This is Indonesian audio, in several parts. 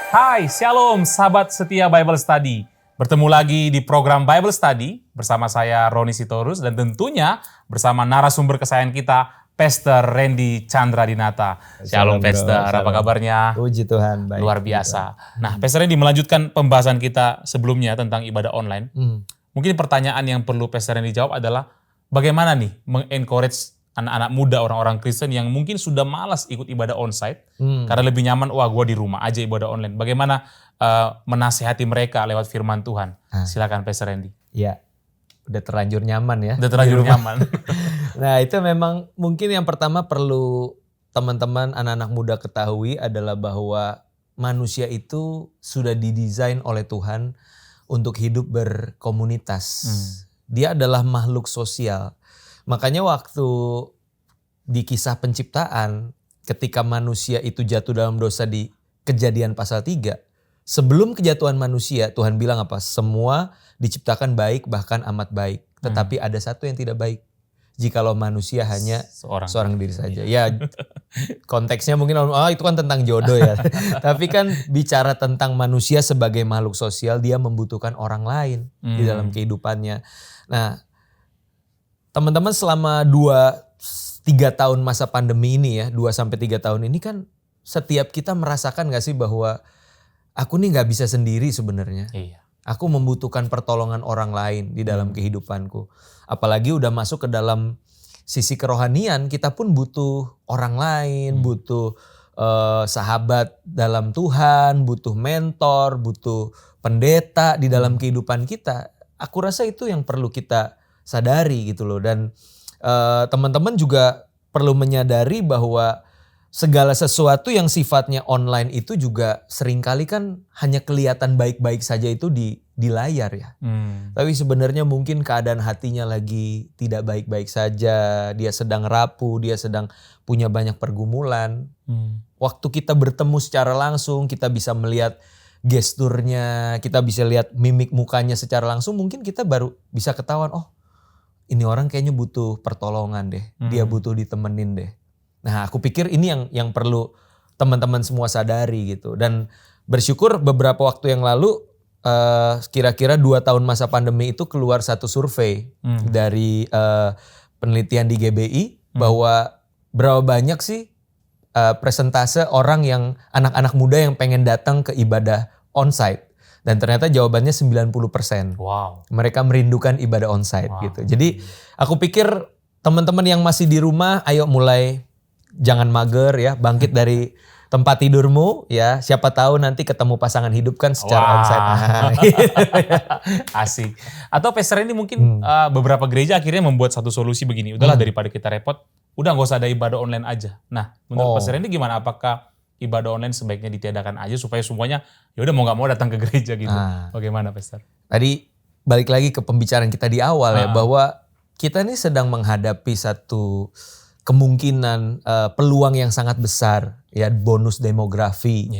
Hai, Shalom sahabat setia Bible Study. Bertemu lagi di program Bible Study bersama saya Roni Sitorus dan tentunya bersama narasumber kesayangan kita, Pastor Randy Chandra Dinata. Shalom Pastor, apa kabarnya? Puji Tuhan, baik. Luar biasa. Nah, Pastor Randy melanjutkan pembahasan kita sebelumnya tentang ibadah online. Mungkin pertanyaan yang perlu Pastor Randy jawab adalah bagaimana nih mengencourage anak-anak muda, orang-orang Kristen yang mungkin sudah malas ikut ibadah onsite karena lebih nyaman, gue di rumah aja ibadah online. Bagaimana menasehati mereka lewat firman Tuhan? Silakan Pastor Randy. Ya, udah terlanjur nyaman ya. Udah terlanjur nyaman. Nah, itu memang mungkin yang pertama perlu teman-teman anak-anak muda ketahui adalah bahwa manusia itu sudah didesain oleh Tuhan untuk hidup berkomunitas. Dia adalah makhluk sosial. Makanya waktu di kisah penciptaan, ketika manusia itu jatuh dalam dosa di Kejadian pasal 3, sebelum kejatuhan manusia, Tuhan bilang apa? Semua diciptakan baik, bahkan amat baik. Tetapi ada satu yang tidak baik. Jikalau manusia hanya seorang diri saja. Ya, konteksnya mungkin itu kan tentang jodoh ya. Tapi kan bicara tentang manusia sebagai makhluk sosial, dia membutuhkan orang lain di dalam kehidupannya. Nah, teman-teman selama 2-3 tahun masa pandemi ini ya, 2-3 tahun ini kan setiap kita merasakan gak sih bahwa aku nih gak bisa sendiri sebenarnya. Iya. Aku membutuhkan pertolongan orang lain di dalam kehidupanku. Apalagi udah masuk ke dalam sisi kerohanian, kita pun butuh orang lain, butuh sahabat dalam Tuhan, butuh mentor, butuh pendeta di dalam kehidupan kita. Aku rasa itu yang perlu kita sadari gitu loh. Dan teman-teman juga perlu menyadari bahwa segala sesuatu yang sifatnya online itu juga seringkali kan hanya kelihatan baik-baik saja itu di layar ya. Tapi sebenarnya mungkin keadaan hatinya lagi tidak baik-baik saja. Dia sedang rapuh, dia sedang punya banyak pergumulan. Waktu kita bertemu secara langsung, kita bisa melihat gesturnya, kita bisa lihat mimik mukanya secara langsung. Mungkin kita baru bisa ketahuan, oh ini orang kayaknya butuh pertolongan deh. Dia butuh ditemenin deh. Nah, aku pikir ini yang perlu teman-teman semua sadari gitu. Dan bersyukur beberapa waktu yang lalu kira-kira 2 tahun masa pandemi itu keluar satu survei dari penelitian di GBI bahwa berapa banyak sih presentase orang yang anak-anak muda yang pengen datang ke ibadah onsite. Dan ternyata jawabannya 90%. Wow. Mereka merindukan ibadah onsite gitu. Jadi aku pikir teman-teman yang masih di rumah, ayo mulai jangan mager ya, bangkit dari tempat tidurmu ya. Siapa tahu nanti ketemu pasangan hidup kan secara onsite. Asik. Atau Pastor ini mungkin beberapa gereja akhirnya membuat satu solusi begini. Udahlah daripada kita repot, udah gak usah ada ibadah online aja. Nah, menurut Pastor ini gimana? Apakah ibadah online sebaiknya ditiadakan aja supaya semuanya ya udah mau nggak mau datang ke gereja gitu. Bagaimana Pastor? Tadi balik lagi ke pembicaraan kita di awal ya, bahwa kita ini sedang menghadapi satu kemungkinan peluang yang sangat besar ya, bonus demografi.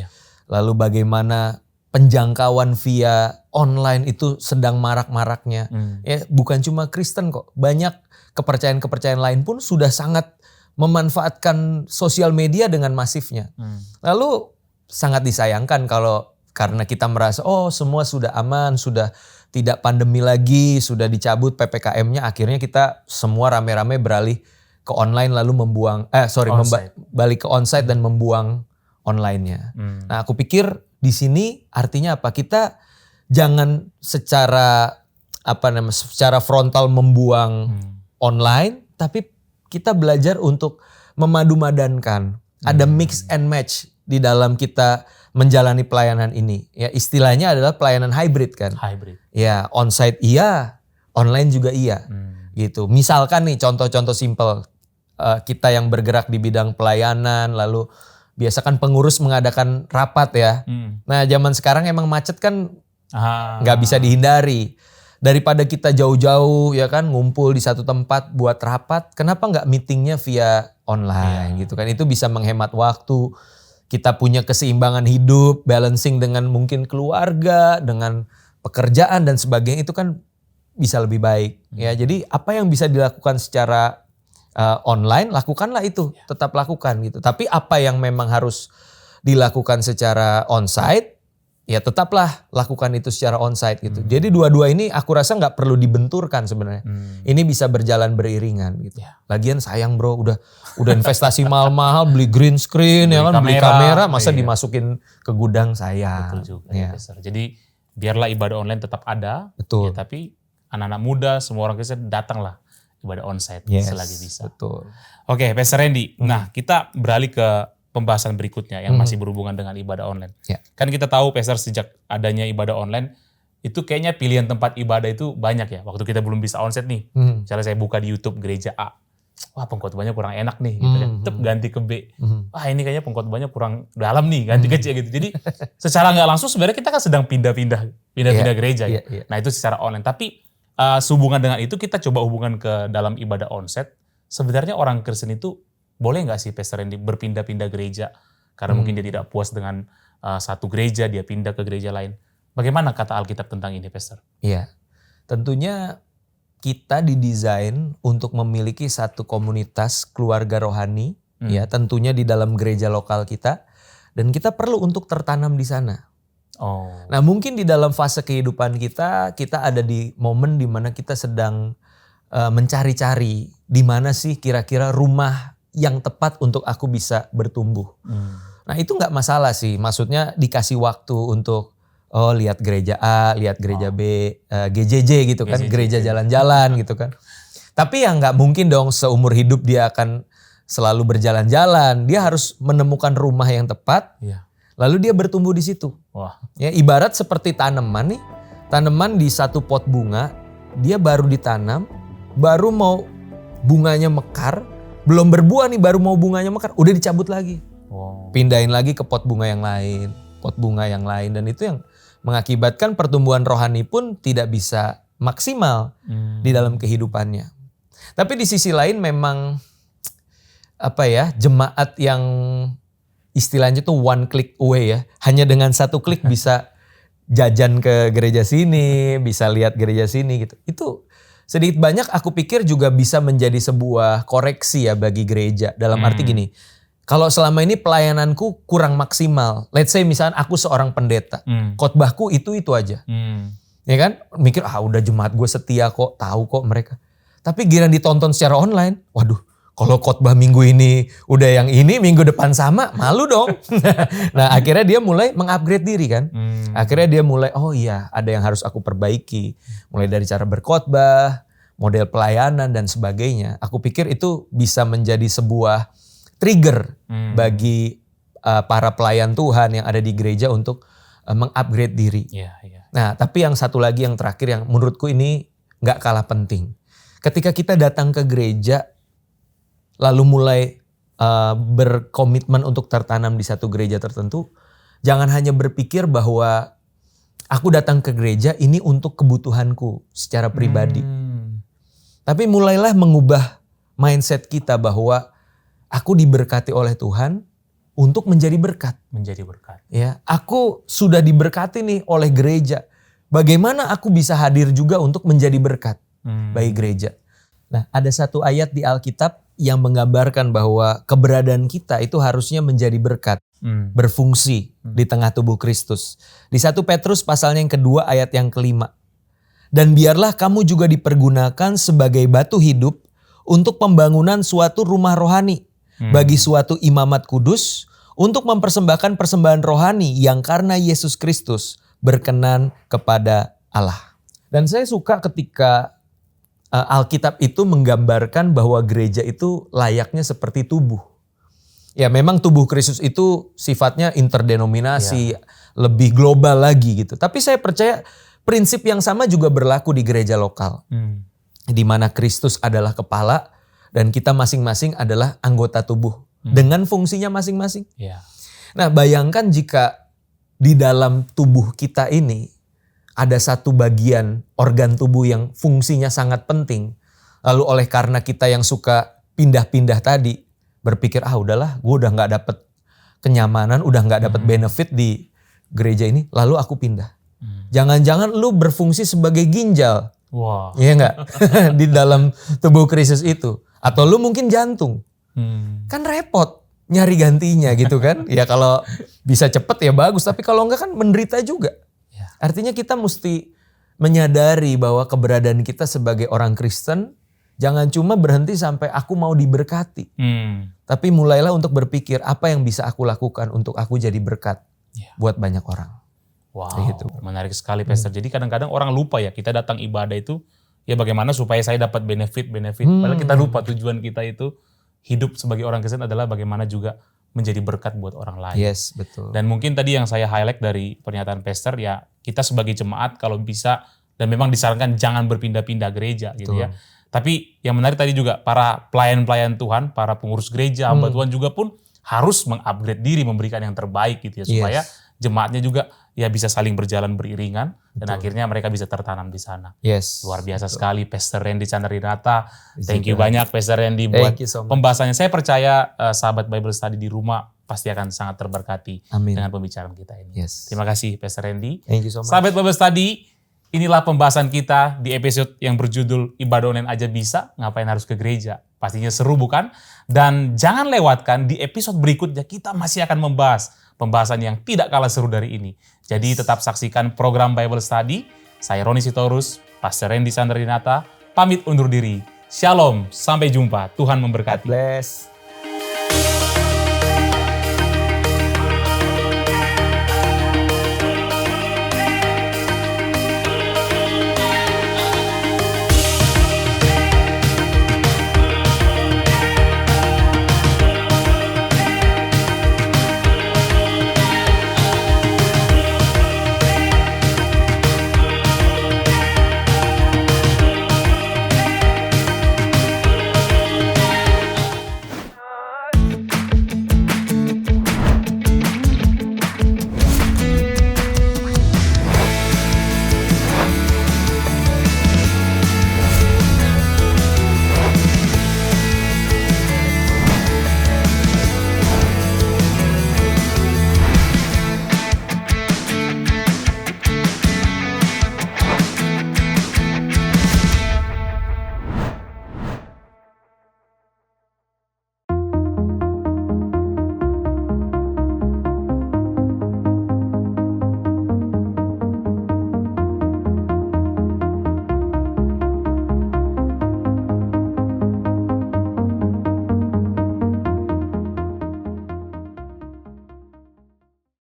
Lalu bagaimana penjangkauan via online itu sedang marak-maraknya. Ya, bukan cuma Kristen kok, banyak kepercayaan-kepercayaan lain pun sudah sangat memanfaatkan sosial media dengan masifnya. Lalu sangat disayangkan kalau karena kita merasa semua sudah aman, sudah tidak pandemi lagi, sudah dicabut PPKM-nya, akhirnya kita semua rame-rame beralih ke online lalu balik ke onsite dan membuang online-nya. Nah, aku pikir di sini artinya apa? Kita jangan secara frontal membuang online, tapi kita belajar untuk memadu-madankan. Ada mix and match di dalam kita menjalani pelayanan ini. Ya, istilahnya adalah pelayanan hybrid kan. Hybrid. Ya, onsite iya, online juga iya. Gitu. Misalkan nih contoh-contoh simple. Kita yang bergerak di bidang pelayanan, lalu biasa kan pengurus mengadakan rapat ya. Nah, zaman sekarang emang macet kan nggak bisa dihindari. Daripada kita jauh-jauh ya kan ngumpul di satu tempat buat rapat, kenapa nggak meetingnya via online gitu kan? Itu bisa menghemat waktu. Kita punya keseimbangan hidup, balancing dengan mungkin keluarga, dengan pekerjaan dan sebagainya, itu kan bisa lebih baik. Ya, jadi apa yang bisa dilakukan secara online, lakukanlah itu, tetap lakukan gitu. Tapi apa yang memang harus dilakukan secara onsite, ya tetaplah lakukan itu secara onsite gitu. Jadi dua-dua ini aku rasa nggak perlu dibenturkan sebenarnya. Ini bisa berjalan beriringan gitu. Lagian sayang bro, udah investasi mahal-mahal, beli green screen, ya kan, beli kamera, masa dimasukin ke gudang sayang. Betul juga ya, Pastor. Jadi biarlah ibadah online tetap ada, betul. Ya, tapi anak-anak muda, semua orang Kristen datanglah ibadah onsite selagi bisa. Betul. Oke, Pastor Randy. Nah, kita beralih ke pembahasan berikutnya yang masih berhubungan dengan ibadah online. Kan kita tahu Pastor sejak adanya ibadah online, itu kayaknya pilihan tempat ibadah itu banyak ya. Waktu kita belum bisa onsite nih, misalnya saya buka di YouTube gereja A, wah pengkhotbahnya kurang enak nih, gitu kan. Tetap ganti ke B. Wah ini kayaknya pengkhotbahnya kurang dalam nih, ganti ke C gitu. Jadi secara nggak langsung sebenarnya kita kan sedang pindah-pindah gereja ya. Nah itu secara online. Tapi sehubungan dengan itu kita coba hubungan ke dalam ibadah onsite. Sebenarnya orang Kristen itu boleh nggak sih Pastor Randy berpindah-pindah gereja? Karena mungkin dia tidak puas dengan satu gereja, dia pindah ke gereja lain. Bagaimana kata Alkitab tentang ini, Pastor? Iya, tentunya kita didesain untuk memiliki satu komunitas keluarga rohani, ya tentunya di dalam gereja lokal kita, dan kita perlu untuk tertanam di sana. Nah mungkin di dalam fase kehidupan kita ada di momen di mana kita sedang mencari-cari di mana sih kira-kira rumah yang tepat untuk aku bisa bertumbuh. Nah itu nggak masalah sih, maksudnya dikasih waktu untuk lihat gereja A, lihat gereja B, GJJ gitu kan, gereja jalan-jalan gitu kan. Tapi ya nggak mungkin dong seumur hidup dia akan selalu berjalan-jalan. Dia harus menemukan rumah yang tepat, lalu dia bertumbuh di situ. Ya ibarat seperti tanaman nih, tanaman di satu pot bunga, dia baru ditanam, baru mau bunganya mekar, belum berbuah nih, baru mau bunganya mekar, udah dicabut lagi. Pindahin lagi ke pot bunga yang lain, dan itu yang mengakibatkan pertumbuhan rohani pun tidak bisa maksimal di dalam kehidupannya. Tapi di sisi lain memang jemaat yang istilahnya tuh one click away ya, hanya dengan satu klik bisa jajan ke gereja sini, bisa lihat gereja sini gitu. Itu sedikit banyak aku pikir juga bisa menjadi sebuah koreksi ya bagi gereja. Dalam arti gini, kalau selama ini pelayananku kurang maksimal, let's say misalnya aku seorang pendeta, khotbahku itu aja. Ya kan, mikir udah jemaat gue setia kok, tahu kok mereka. Tapi giliran ditonton secara online, waduh kalau khotbah minggu ini udah yang ini, minggu depan sama, malu dong. Nah akhirnya dia mulai mengupgrade diri kan. Akhirnya dia mulai, oh iya ada yang harus aku perbaiki. Mulai dari cara berkhotbah, model pelayanan dan sebagainya. Aku pikir itu bisa menjadi sebuah trigger bagi para pelayan Tuhan yang ada di gereja untuk mengupgrade diri. Nah tapi yang satu lagi yang terakhir yang menurutku ini gak kalah penting. Ketika kita datang ke gereja, lalu mulai berkomitmen untuk tertanam di satu gereja tertentu, jangan hanya berpikir bahwa aku datang ke gereja ini untuk kebutuhanku secara pribadi. Tapi mulailah mengubah mindset kita bahwa aku diberkati oleh Tuhan untuk menjadi berkat. Ya, aku sudah diberkati nih oleh gereja. Bagaimana aku bisa hadir juga untuk menjadi berkat bagi gereja? Nah, ada satu ayat di Alkitab yang menggambarkan bahwa keberadaan kita itu harusnya menjadi berkat, berfungsi di tengah tubuh Kristus. Di 1 Petrus pasalnya yang kedua ayat yang kelima. Dan biarlah kamu juga dipergunakan sebagai batu hidup untuk pembangunan suatu rumah rohani, bagi suatu imamat kudus, untuk mempersembahkan persembahan rohani yang karena Yesus Kristus berkenan kepada Allah. Dan saya suka ketika Alkitab itu menggambarkan bahwa gereja itu layaknya seperti tubuh. Ya memang tubuh Kristus itu sifatnya interdenominasi, lebih global lagi gitu. Tapi saya percaya prinsip yang sama juga berlaku di gereja lokal. Di mana Kristus adalah kepala dan kita masing-masing adalah anggota tubuh dengan fungsinya masing-masing. Nah bayangkan jika di dalam tubuh kita ini ada satu bagian organ tubuh yang fungsinya sangat penting. Lalu oleh karena kita yang suka pindah-pindah tadi, berpikir udahlah gue udah gak dapet kenyamanan, udah gak dapet benefit di gereja ini, lalu aku pindah. Jangan-jangan lu berfungsi sebagai ginjal. Iya gak? Di dalam tubuh Kristus itu. Atau lu mungkin jantung. Kan repot nyari gantinya gitu kan. Ya kalau bisa cepet ya bagus, tapi kalau enggak kan menderita juga. Ya. Artinya kita mesti menyadari bahwa keberadaan kita sebagai orang Kristen jangan cuma berhenti sampai aku mau diberkati. Tapi mulailah untuk berpikir apa yang bisa aku lakukan untuk aku jadi berkat buat banyak orang. Wow, Gitu. menarik sekali Pastor. Jadi kadang-kadang orang lupa ya, kita datang ibadah itu ya bagaimana supaya saya dapat benefit. Padahal kita lupa tujuan kita itu hidup sebagai orang Kristen adalah bagaimana juga menjadi berkat buat orang lain. Yes, betul. Dan mungkin tadi yang saya highlight dari pernyataan Pastor ya, kita sebagai jemaat kalau bisa dan memang disarankan jangan berpindah-pindah gereja gitu ya. Tapi yang menarik tadi juga para pelayan-pelayan Tuhan, para pengurus gereja, hamba Tuhan juga pun harus mengupgrade diri, memberikan yang terbaik gitu ya. Supaya jemaatnya juga ya bisa saling berjalan beriringan dan akhirnya mereka bisa tertanam di sana. Yes. Luar biasa sekali Pastor Randy Chandranata. Thank you banyak Pastor Randy buat pembahasannya. Saya percaya sahabat Bible Study di rumah pasti akan sangat terberkati dengan pembicaraan kita ini. Yes. Terima kasih Pastor Randy. Thank you so much. Sahabat Bible Study, inilah pembahasan kita di episode yang berjudul Ibadah Online Aja Bisa, Ngapain Harus ke Gereja. Pastinya seru bukan? Dan jangan lewatkan di episode berikutnya kita masih akan membahas pembahasan yang tidak kalah seru dari ini. Jadi tetap saksikan program Bible Study. Saya Roni Sitorus, Pastor Randy Chandranata, pamit undur diri. Shalom, sampai jumpa. Tuhan memberkati. God bless.